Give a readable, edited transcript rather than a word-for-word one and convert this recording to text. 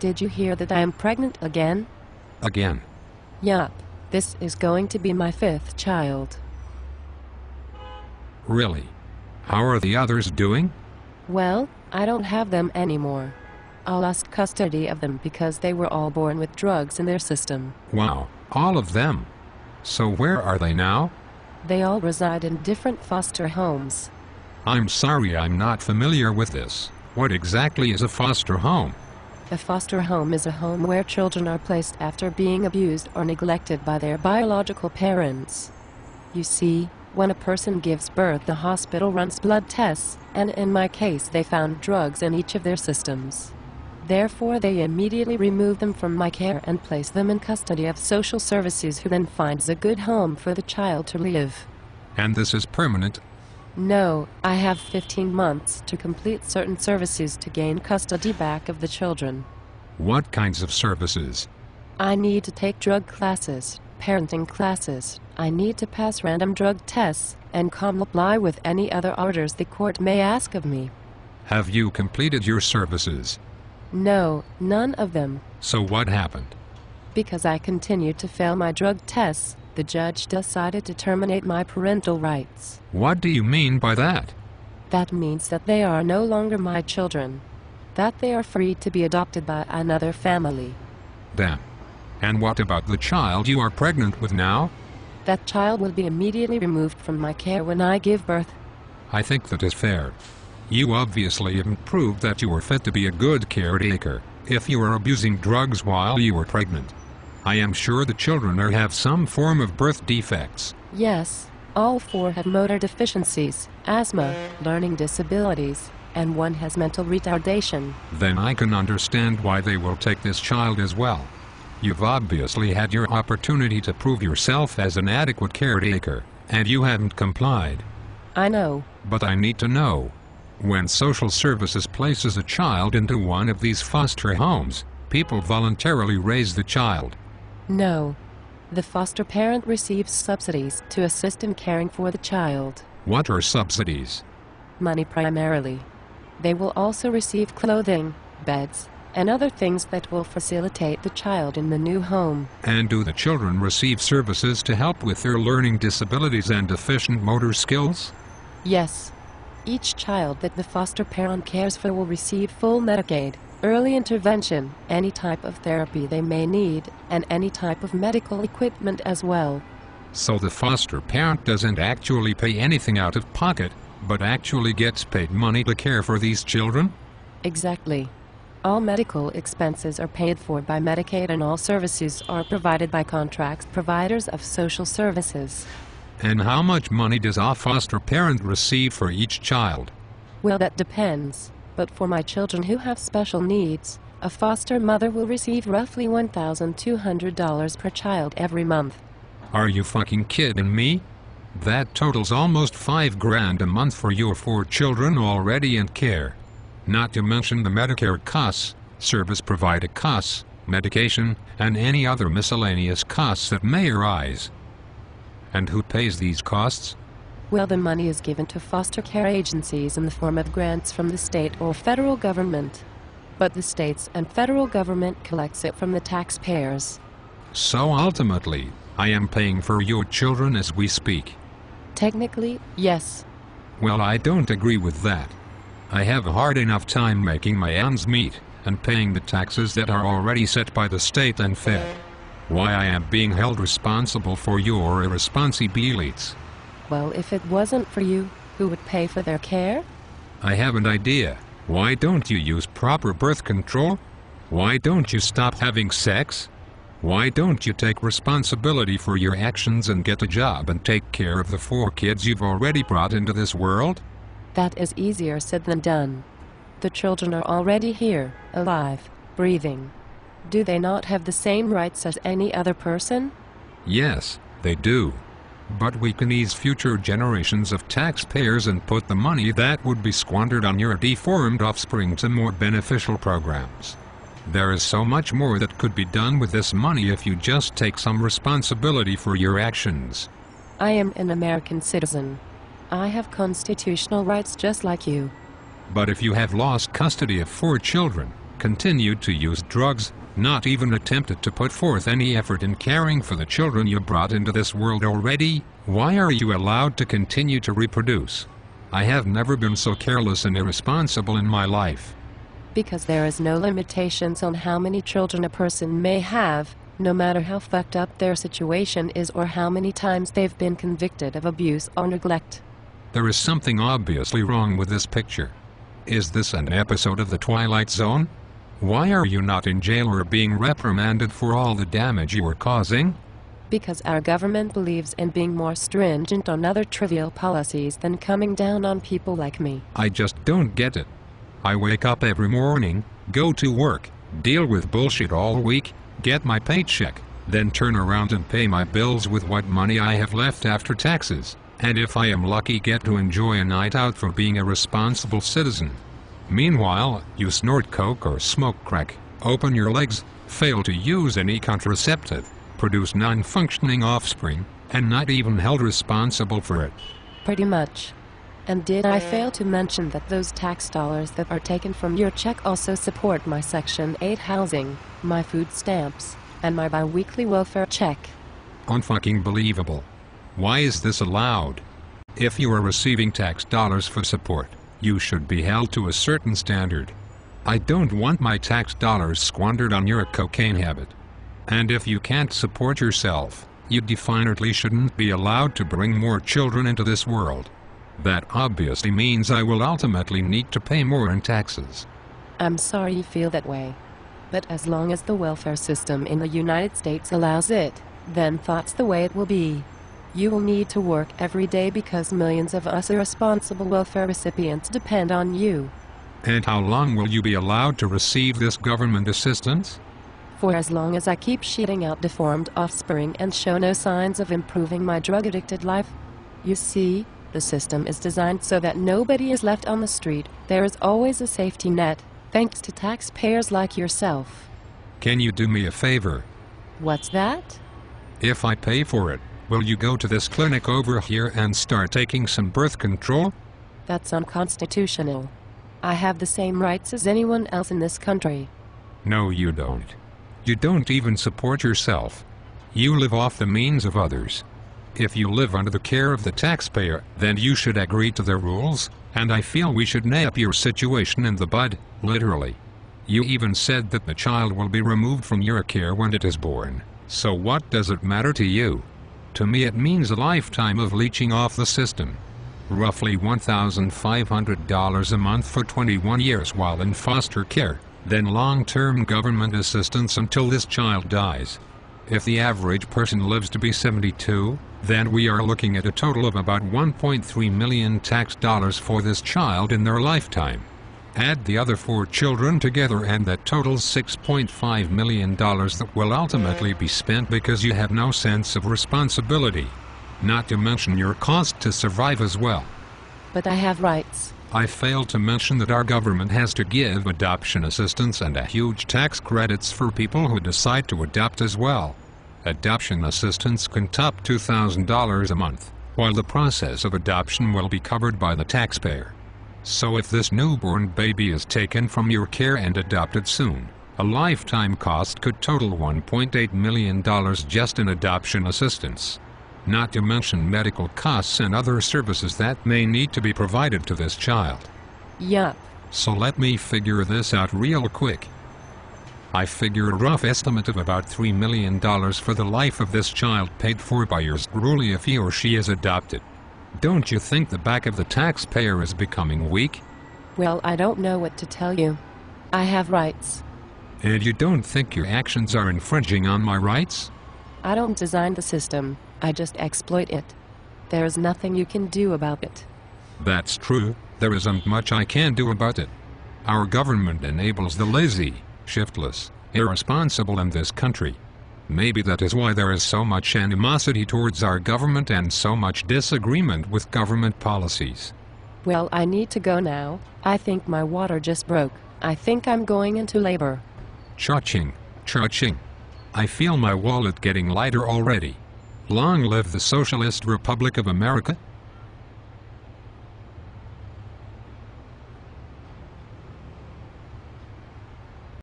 Did you hear that I am pregnant again? Again? Yup. This is going to be my 5th child. Really? How are the others doing? Well, I don't have them anymore. I lost custody of them because they were all born with drugs in their system. Wow, all of them? So where are they now? They all reside in different foster homes. I'm sorry, I'm not familiar with this. What exactly is a foster home? A foster home is a home where children are placed after being abused or neglected by their biological parents. You see, when a person gives birth, the hospital runs blood tests, and in my case they found drugs in each of their systems. Therefore, they immediately remove them from my care and place them in custody of social services, who then finds a good home for the child to live. And this is permanent? No, I have 15 months to complete certain services to gain custody back of the children. What kinds of services? I need to take drug classes, parenting classes. I need to pass random drug tests and comply with any other orders the court may ask of me. Have you completed your services? No, none of them. So what happened? Because I continued to fail my drug tests, the judge decided to terminate my parental rights. What do you mean by that? That means that they are no longer my children. That they are free to be adopted by another family. Damn. And what about the child you are pregnant with now? That child will be immediately removed from my care when I give birth. I think that is fair. You obviously haven't proved that you are fit to be a good caretaker if you are abusing drugs while you were pregnant. I am sure the children have some form of birth defects. Yes, all 4 have motor deficiencies, asthma, learning disabilities, and 1 has mental retardation. Then I can understand why they will take this child as well. You've obviously had your opportunity to prove yourself as an adequate caretaker, and you haven't complied. I know. But I need to know. When social services places a child into one of these foster homes, people voluntarily raise the child. No. The foster parent receives subsidies to assist in caring for the child. What are subsidies? Money primarily. They will also receive clothing, beds, and other things that will facilitate the child in the new home. And do the children receive services to help with their learning disabilities and deficient motor skills? Yes. Each child that the foster parent cares for will receive full Medicaid, early intervention, any type of therapy they may need, and any type of medical equipment as well. So the foster parent doesn't actually pay anything out of pocket, but actually gets paid money to care for these children? Exactly. All medical expenses are paid for by Medicaid, and all services are provided by contract providers of social services. And how much money does a foster parent receive for each child? Well, that depends. But for my children who have special needs, a foster mother will receive roughly $1,200 per child every month. Are you fucking kidding me? That totals almost $5,000 a month for your 4 children already in care. Not to mention the Medicare costs, service provider costs, medication, and any other miscellaneous costs that may arise. And who pays these costs? Well, the money is given to foster care agencies in the form of grants from the state or federal government. But the states and federal government collects it from the taxpayers. So ultimately, I am paying for your children as we speak. Technically, yes. Well, I don't agree with that. I have a hard enough time making my ends meet and paying the taxes that are already set by the state and Fed. Why I am being held responsible for your irresponsibilities? Well, if it wasn't for you, who would pay for their care? I have an idea. Why don't you use proper birth control? Why don't you stop having sex? Why don't you take responsibility for your actions and get a job and take care of the 4 kids you've already brought into this world? That is easier said than done. The children are already here, alive, breathing. Do they not have the same rights as any other person? Yes, they do. But we can ease future generations of taxpayers and put the money that would be squandered on your deformed offspring to more beneficial programs. There is so much more that could be done with this money if you just take some responsibility for your actions. I am an American citizen. I have constitutional rights just like you. But if you have lost custody of 4 children, continued to use drugs, not even attempted to put forth any effort in caring for the children you brought into this world already, why are you allowed to continue to reproduce? I have never been so careless and irresponsible in my life. Because there is no limitations on how many children a person may have, no matter how fucked up their situation is or how many times they've been convicted of abuse or neglect. There is something obviously wrong with this picture. Is this an episode of The Twilight Zone? Why are you not in jail or being reprimanded for all the damage you are causing? Because our government believes in being more stringent on other trivial policies than coming down on people like me. I just don't get it. I wake up every morning, go to work, deal with bullshit all week, get my paycheck, then turn around and pay my bills with what money I have left after taxes, and if I am lucky get to enjoy a night out for being a responsible citizen. Meanwhile, you snort coke or smoke crack, open your legs, fail to use any contraceptive, produce non-functioning offspring, and not even held responsible for it. Pretty much. And did I fail to mention that those tax dollars that are taken from your check also support my Section 8 housing, my food stamps, and my bi-weekly welfare check? Unfucking believable. Why is this allowed? If you are receiving tax dollars for support, you should be held to a certain standard. I don't want my tax dollars squandered on your cocaine habit. And if you can't support yourself, you definitely shouldn't be allowed to bring more children into this world. That obviously means I will ultimately need to pay more in taxes. I'm sorry you feel that way. But as long as the welfare system in the United States allows it, then that's the way it will be. You will need to work every day because millions of us irresponsible welfare recipients depend on you. And how long will you be allowed to receive this government assistance? For as long as I keep shitting out deformed offspring and show no signs of improving my drug-addicted life. You see, the system is designed so that nobody is left on the street. There is always a safety net, thanks to taxpayers like yourself. Can you do me a favor? What's that? If I pay for it, will you go to this clinic over here and start taking some birth control? That's unconstitutional. I have the same rights as anyone else in this country. No, you don't. You don't even support yourself. You live off the means of others. If you live under the care of the taxpayer, then you should agree to their rules, and I feel we should nip your situation in the bud, literally. You even said that the child will be removed from your care when it is born, so what does it matter to you? To me it means a lifetime of leeching off the system. Roughly $1,500 a month for 21 years while in foster care, then long-term government assistance until this child dies. If the average person lives to be 72, then we are looking at a total of about 1.3 million tax dollars for this child in their lifetime. Add the other 4 children together and that totals $6.5 million that will ultimately be spent because you have no sense of responsibility. Not to mention your cost to survive as well. But I have rights. I failed to mention that our government has to give adoption assistance and a huge tax credits for people who decide to adopt as well. Adoption assistance can top $2,000 a month, while the process of adoption will be covered by the taxpayer. So if this newborn baby is taken from your care and adopted soon, a lifetime cost could total $1.8 million just in adoption assistance. Not to mention medical costs and other services that may need to be provided to this child. Yup. So let me figure this out real quick. I figure a rough estimate of about $3 million for the life of this child paid for by yours truly if he or she is adopted. Don't you think the back of the taxpayer is becoming weak? Well, I don't know what to tell you. I have rights. And you don't think your actions are infringing on my rights? I don't design the system, I just exploit it. There is nothing you can do about it. That's true, there isn't much I can do about it. Our government enables the lazy, shiftless, irresponsible in this country. Maybe that is why there is so much animosity towards our government and so much disagreement with government policies. Well, I need to go now. I think my water just broke. I think I'm going into labor. Cha-ching, cha-ching. I feel my wallet getting lighter already. Long live the Socialist Republic of America.